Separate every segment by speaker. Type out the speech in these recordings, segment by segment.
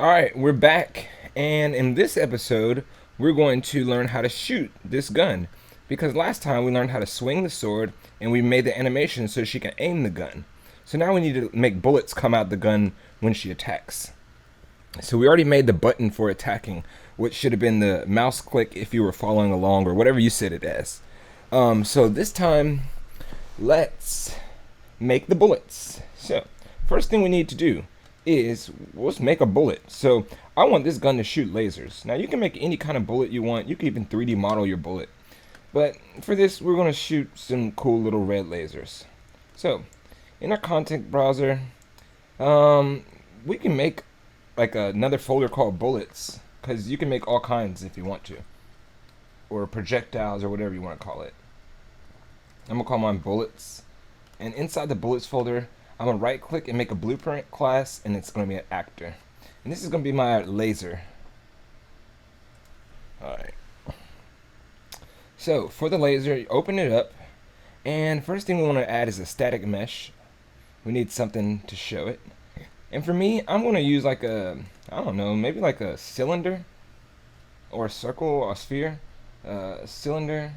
Speaker 1: Alright, we're back, and in this episode, we're going to learn how to shoot this gun. Because last time we learned how to swing the sword, and we made the animation so she can aim the gun. So now we need to make bullets come out the gun when she attacks. So we already made the button for attacking, which should have been the mouse click if you were following along, or whatever you set it as. So this time, let's make the bullets. So, first thing we need to do is let's make a bullet. So I want this gun to shoot lasers. Now you can make any kind of bullet you want. You can even 3D model your bullet. But for this, we're going to shoot some cool little red lasers. So in our content browser, we can make like another folder called bullets, because you can make all kinds if you want to, or projectiles, or whatever you want to call it. I'm gonna call mine bullets, and inside the bullets folder, I'm gonna right click and make a blueprint class, and it's gonna be an actor, and this is gonna be my laser. Alright, so for the laser, you open it up, and first thing we want to add is a static mesh. We need something to show it, and for me, I'm gonna use like a, I don't know, maybe like a cylinder or a circle or a sphere. Cylinder,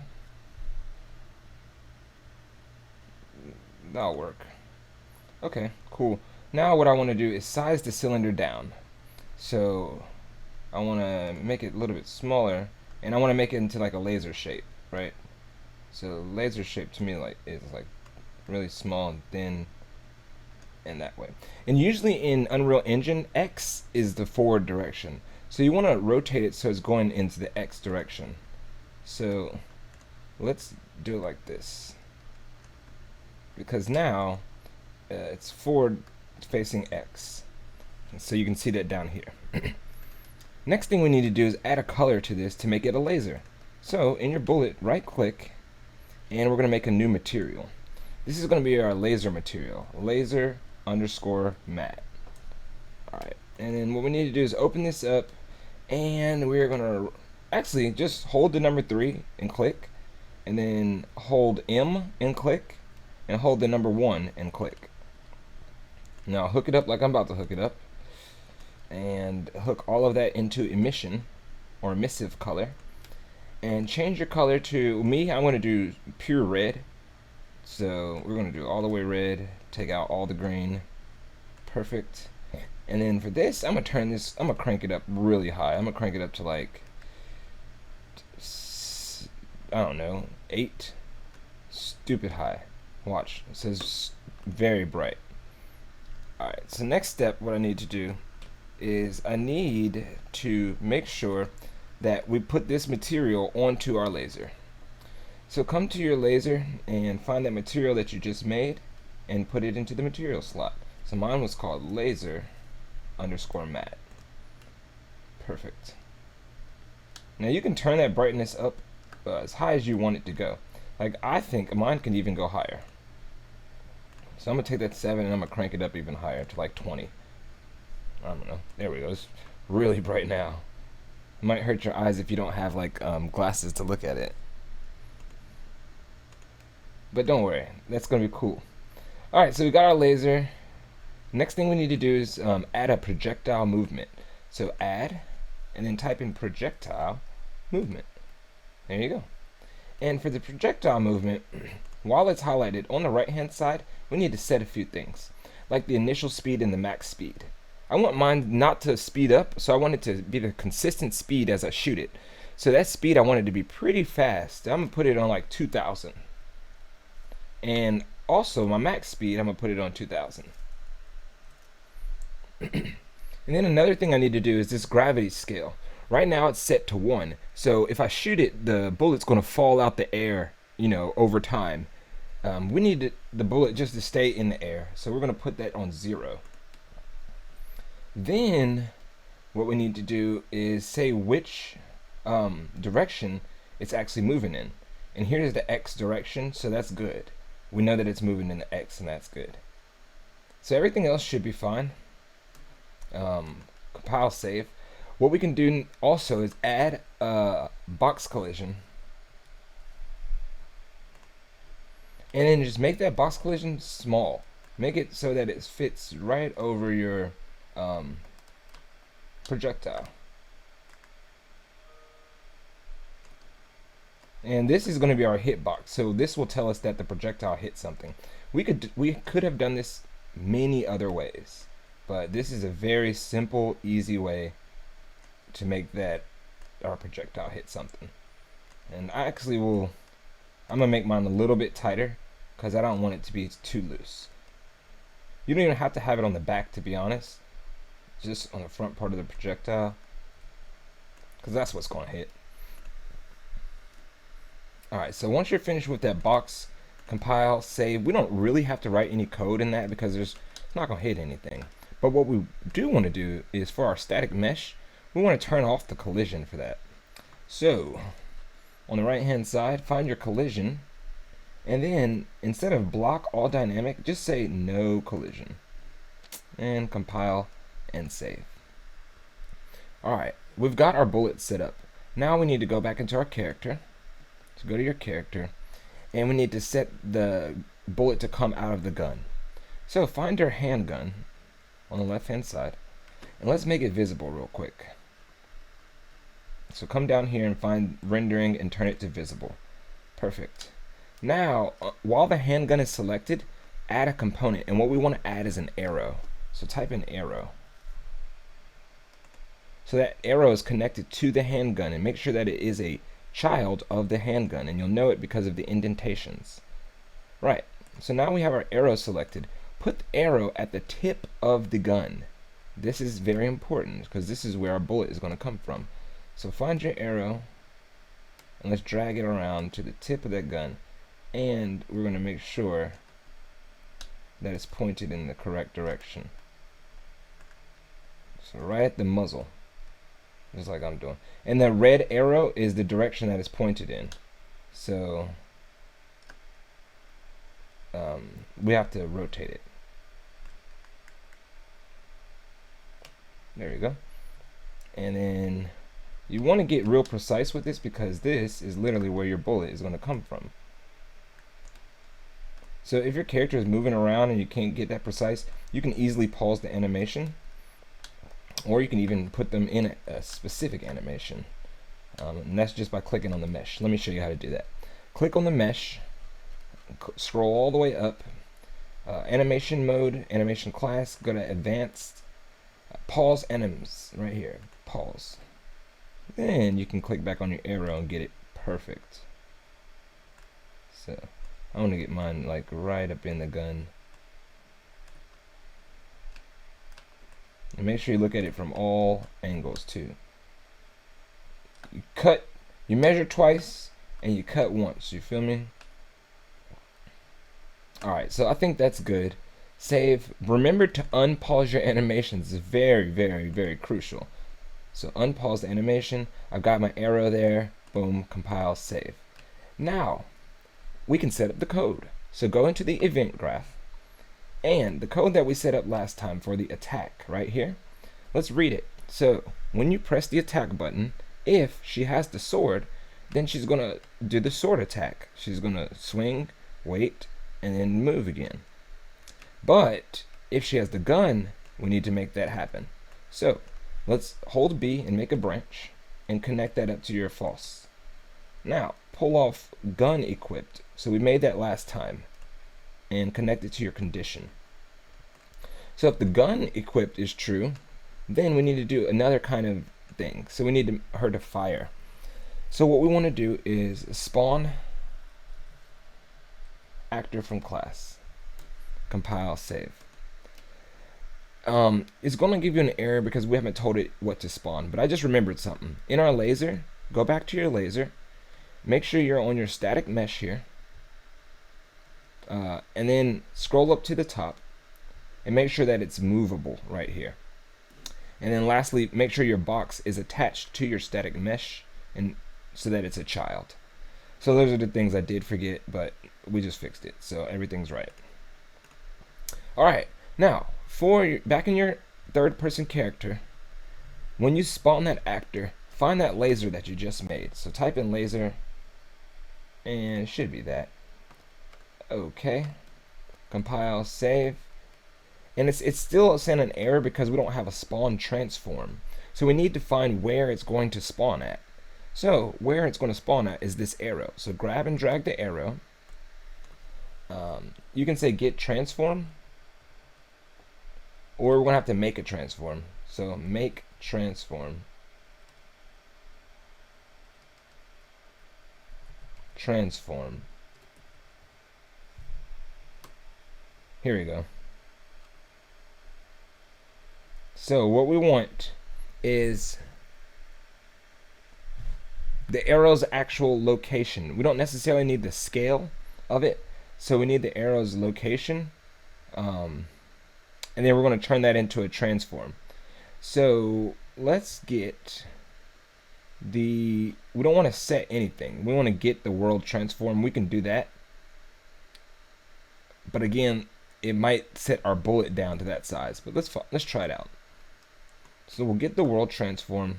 Speaker 1: that'll work. Okay, cool. Now what I want to do is size the cylinder down. So I want to make it a little bit smaller, and I want to make it into like a laser shape, right? So laser shape to me like is like really small and thin, and that way. And usually in Unreal Engine, X is the forward direction. So you want to rotate it so it's going into the X direction. So let's do it like this, because now it's forward facing X. And so you can see that down here. Next thing we need to do is add a color to this to make it a laser. So in your bullet, right click, and we're going to make a new material. This is going to be our laser material, laser underscore matte. Alright, and then what we need to do is open this up, and we're going to actually just hold the number 3 and click, and then hold M and click, and hold the number 1 and click. Now hook it up like I'm about to hook it up, and hook all of that into emission or emissive color, and change your color to me. I'm going to do pure red, so we're going to do all the way red, take out all the green. Perfect. And then for this, I'm going to turn this, I'm going to crank it up really high. I'm going to crank it up to like, I don't know, 8. Stupid high. Watch, it says very bright. Alright, so next step, what I need to do is I need to make sure that we put this material onto our laser. So come to your laser and find that material that you just made and put it into the material slot. So mine was called laser underscore matte. Perfect. Now you can turn that brightness up as high as you want it to go. Like, I think mine can even go higher. So I'm going to take that 7 and I'm going to crank it up even higher to like 20. I don't know. There we go. It's really bright now. It might hurt your eyes if you don't have like glasses to look at it. But don't worry. That's going to be cool. Alright, so we got our laser. Next thing we need to do is add a projectile movement. So add, and then type in projectile movement. There you go. And for the projectile movement, while it's highlighted on the right hand side, we need to set a few things, like the initial speed and the max speed. I want mine not to speed up, so I want it to be the consistent speed as I shoot it. So that speed I want it to be pretty fast. I'm going to put it on like 2,000. And also my max speed, I'm going to put it on 2,000. And then another thing I need to do is this gravity scale. Right now it's set to 1. So if I shoot it, the bullet's going to fall out the air, you know, over time. We need the bullet just to stay in the air. So we're going to put that on 0. Then what we need to do is say which direction it's actually moving in. And here's the X direction, so that's good. We know that it's moving in the X, and that's good. So everything else should be fine. Compile, save. What we can do also is add a box collision, and then just make that box collision small. Make it so that it fits right over your projectile. And this is going to be our hitbox. So this will tell us that the projectile hit something. We could have done this many other ways, but this is a very simple, easy way to make that our projectile hit something. And I actually I'm gonna make mine a little bit tighter because I don't want it to be too loose. You don't even have to have it on the back, to be honest, just on the front part of the projectile, because that's what's going to hit. Alright, so once you're finished with that box, compile, save. We don't really have to write any code in that because it's not going to hit anything. But what we do want to do is, for our static mesh, we want to turn off the collision for that. So on the right hand side, find your collision, and then instead of block all dynamic, just say no collision, and compile and save. Alright, we've got our bullet set up. Now we need to go back into our character. So go to your character, and we need to set the bullet to come out of the gun. So find your handgun on the left hand side, and let's make it visible real quick. So come down here and find rendering and turn it to visible. Perfect. Now, while the handgun is selected, add a component, and what we want to add is an arrow. So type in arrow. So that arrow is connected to the handgun, and make sure that it is a child of the handgun, and you'll know it because of the indentations. Right, so now we have our arrow selected. Put the arrow at the tip of the gun. This is very important because this is where our bullet is going to come from. So find your arrow, and let's drag it around to the tip of that gun, and we're going to make sure that it's pointed in the correct direction. So right at the muzzle, just like I'm doing. And the red arrow is the direction that it's pointed in. So we have to rotate it. There you go. And then you want to get real precise with this because this is literally where your bullet is going to come from. So if your character is moving around and you can't get that precise, you can easily pause the animation, or you can even put them in a specific animation. And that's just by clicking on the mesh. Let me show you how to do that. Click on the mesh, scroll all the way up, animation mode, animation class, go to advanced, pause anims right here, pause. Then you can click back on your arrow and get it perfect. So I want to get mine like right up in the gun. And make sure you look at it from all angles too. You measure twice and you cut once, you feel me? Alright, so I think that's good. Save. Remember to unpause your animations. It's very, very, very crucial. So unpause the animation. I've got my arrow there. Boom, compile, save. Now, we can set up the code. So go into the event graph, and the code that we set up last time for the attack right here, let's read it. So when you press the attack button, if she has the sword, then she's going to do the sword attack. She's going to swing, wait, and then move again. But if she has the gun, we need to make that happen. So let's hold B and make a branch and connect that up to your false. Now pull off gun equipped. So we made that last time, and connect it to your condition. So if the gun equipped is true, then we need to do another kind of thing. So we need her to fire. So what we want to do is spawn actor from class, compile, save. It's going to give you an error because we haven't told it what to spawn, but I just remembered something. In our laser, go back to your laser, make sure you're on your static mesh here, and then scroll up to the top and make sure that it's movable right here. And then lastly, make sure your box is attached to your static mesh, and so that it's a child. So those are the things I did forget, but we just fixed it, so everything's right. Alright, now back in your third person character, when you spawn that actor, find that laser that you just made. So type in laser, and it should be that. Okay, compile, save, and it's still saying an error because we don't have a spawn transform. So we need to find where it's going to spawn at. So where it's going to spawn at is this arrow. So grab and drag the arrow. You can say get transform, or we're going to have to make a transform. So make transform. Transform. Here we go. So what we want is the arrow's actual location. We don't necessarily need the scale of it, so we need the arrow's location, and then we're going to turn that into a transform. So let's get we don't want to set anything. We want to get the world transform. We can do that, but again, it might set our bullet down to that size. But let's try it out. So we'll get the world transform,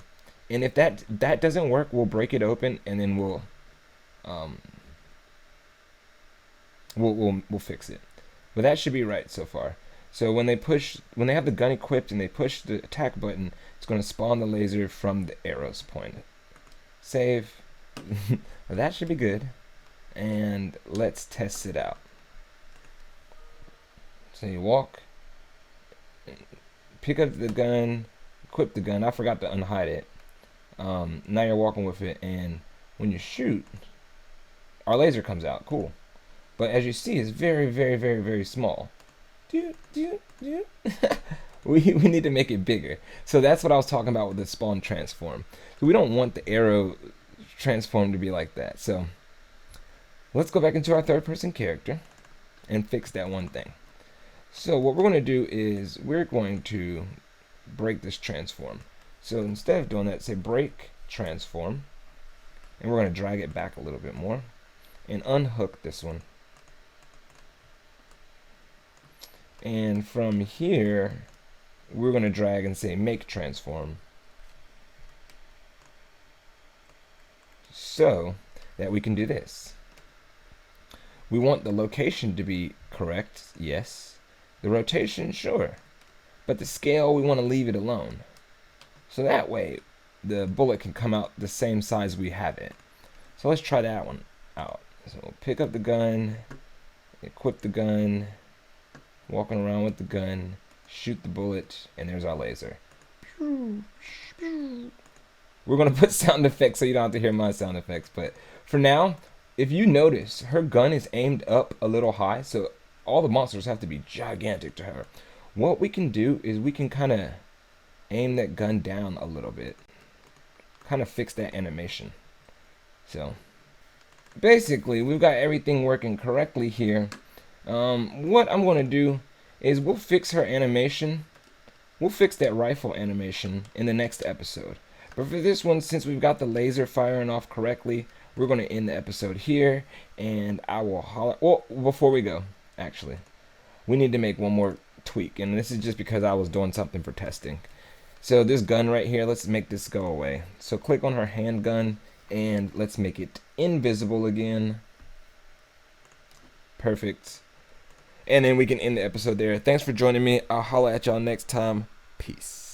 Speaker 1: and if that doesn't work, we'll break it open, and then we'll fix it. But that should be right so far. So when they have the gun equipped and they push the attack button, it's going to spawn the laser from the arrow's point. Save. That should be good. And let's test it out. So you walk, pick up the gun, equip the gun. I forgot to unhide it. Now you're walking with it, and when you shoot, our laser comes out. Cool. But as you see, it's very, very, very, very small. We need to make it bigger. So that's what I was talking about with the spawn transform. So we don't want the arrow transform to be like that. So let's go back into our third person character and fix that one thing. So what we're going to do is we're going to break this transform. So instead of doing that, say break transform, and we're going to drag it back a little bit more and unhook this one. And from here, we're going to drag and say make transform, so that we can do this. We want the location to be correct, yes. The rotation, sure. But the scale, we want to leave it alone. So that way, the bullet can come out the same size we have it. So let's try that one out. So we'll pick up the gun, equip the gun, walking around with the gun, shoot the bullet, and there's our laser. We're going to put sound effects so you don't have to hear my sound effects. But for now, if you notice, her gun is aimed up a little high, so all the monsters have to be gigantic to her. What we can do is we can kind of aim that gun down a little bit. Kind of fix that animation. So basically, we've got everything working correctly here. What I'm going to do is we'll fix her animation. We'll fix that rifle animation in the next episode. But for this one, since we've got the laser firing off correctly, we're going to end the episode here. And I will holler. Well, before we go, actually, we need to make one more tweak. And this is just because I was doing something for testing. So this gun right here, let's make this go away. So click on her handgun and let's make it invisible again. Perfect. And then we can end the episode there. Thanks for joining me. I'll holler at y'all next time. Peace.